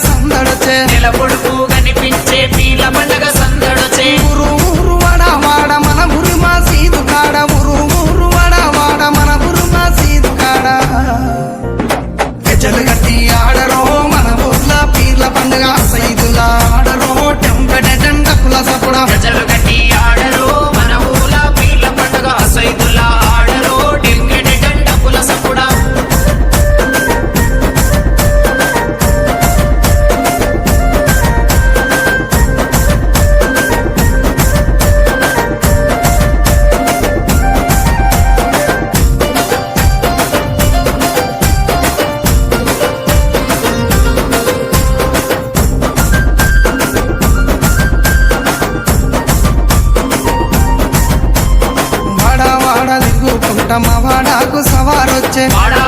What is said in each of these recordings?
సందడొచ్చే నెల పొడుపు కనిపించే పీర్ల పండగ సందడొచ్చే ఊరు ఊరు వాడ వాడ మన ఊరు మసీదు కాడ ఊరు ఊరు వాడ వాడ మన ఊరు మసీదు కాడ గజ్జలు కట్టి ఆడరో మన ఊర్ల పీర్ల పండగ సైదుల ఆడరో టెంపెట టెండకుల సపుడ గజలు కట్టి ఆడరో మన ఊల పీర్ల పండగ సైదుల ఆడరో టెంకెట టెండకుల సపుడ మా వాడాకు సవారొచ్చే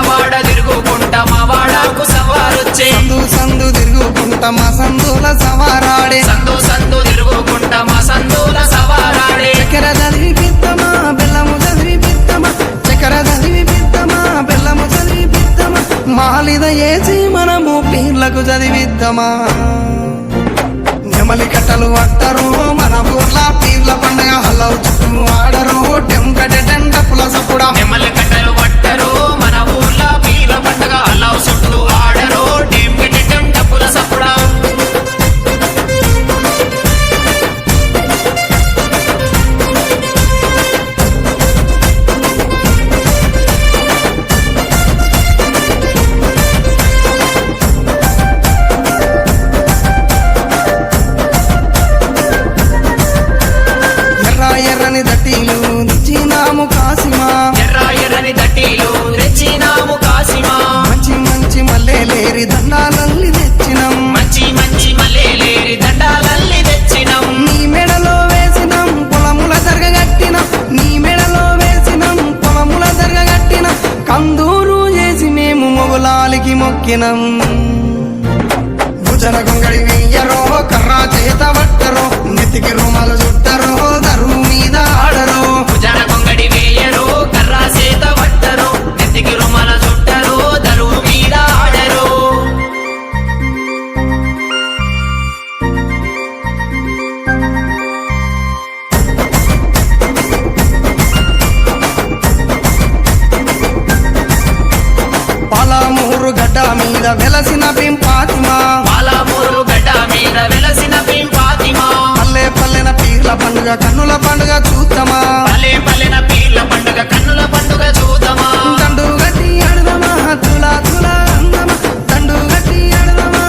వాడ తిరుగుకుంటా మా వాడాకు సవారొచ్చే సందు సందు తిరుగుకుంటా మా సందుల సవారాడే సందు సందు తిరుగుకుంటా మా సందుల సవారాడే చక్కెర చదివి పిత్తమా బెల్లము చదివి పిత్తమా చక్కెర చదివి పిత్తమా బెల్లము చదివి పిత్తమా మాలిద ఏసి మనము పీర్లకు చదివిద్దామా నెమలి కట్టలు అట్టరు మన ఊర్ల పీర్ల పండగ హల్లవు చుట్టూ ఆడరు టెంకట టెండకుల సపుడ నెమలి కట్టలు పట్టరు మన ఊర్ల పీర్ల పండగ అల్లావు చుట్టూ ఆడరు టెంకెట టెండకుల సపుడ ఎర్రని దట్టీలు తెచ్చినాము కాసిమా ఎర్రని దట్టీలు తెచ్చినాము కాసిమా మంచి మంచి మల్లెలేరి దండాలల్లి తెచ్చినాం మంచి మంచి మల్లెలేరి దండాలల్లి తెచ్చినాం నీ మెడలో వేసినాం పొలముల జరగగట్టినాం నీ మెడలో వేసినాం పొలముల జరగగట్టినాం కందూరు చేసి మేము మొగులాలికి మొక్కినాం భుజన గొంగడి వెయ్యరో కర్రా చేత పట్టరో నెత్తికి రుమాలు చుట్టరో దరువు మీద ఆడరో భుజన కొంగడి వేయరు కర్రా చేత పట్టరు నెత్తికి రుమాల చుట్టరు దరువు మీద ఆడరు పాలమూరు గడ్డ మీద వెలసిన పింపాతిమా పాలమూరు గడ్డ మీద వెలసిన పింపాతిమా పల్లె పల్లెన పీర్ల పండుగ కన్నుల పండుగ చూద్దామా పల్లె పల్లెన పీర్ల పండుగ కన్నుల పండుగ చూద్దామా దండు గట్టి అడదమా తులా తులా అందమా దండు గట్టి అడదమా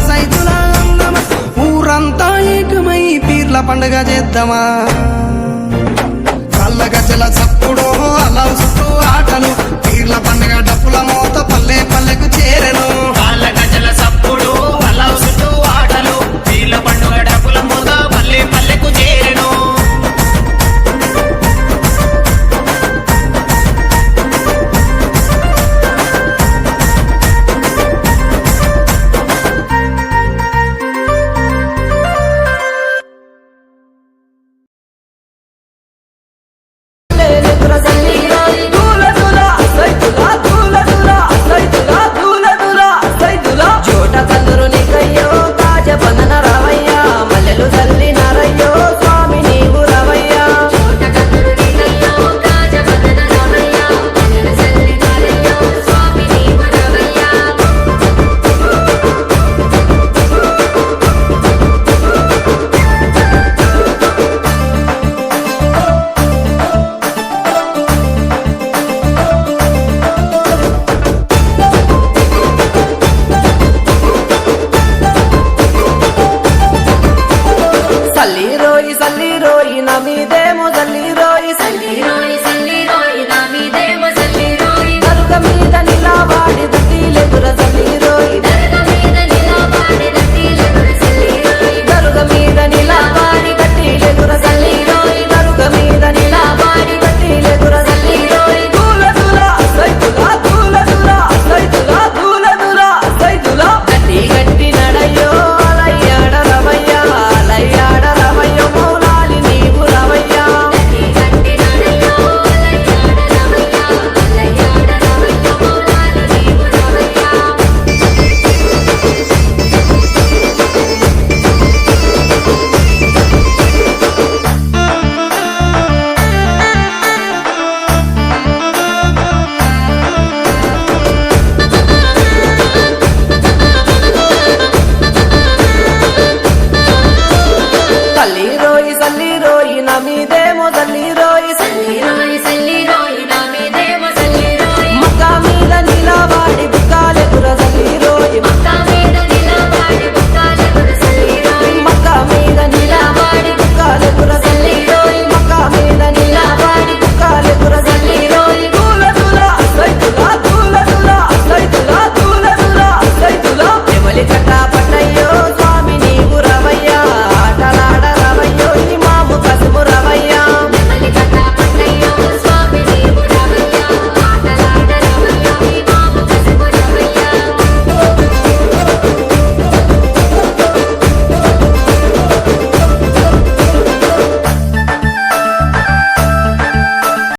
సైతులా అందమా ఊరంతా ఏకమై పీర్ల పండుగ చేద్దామా కళ్ళ గజల చప్పుడో అలా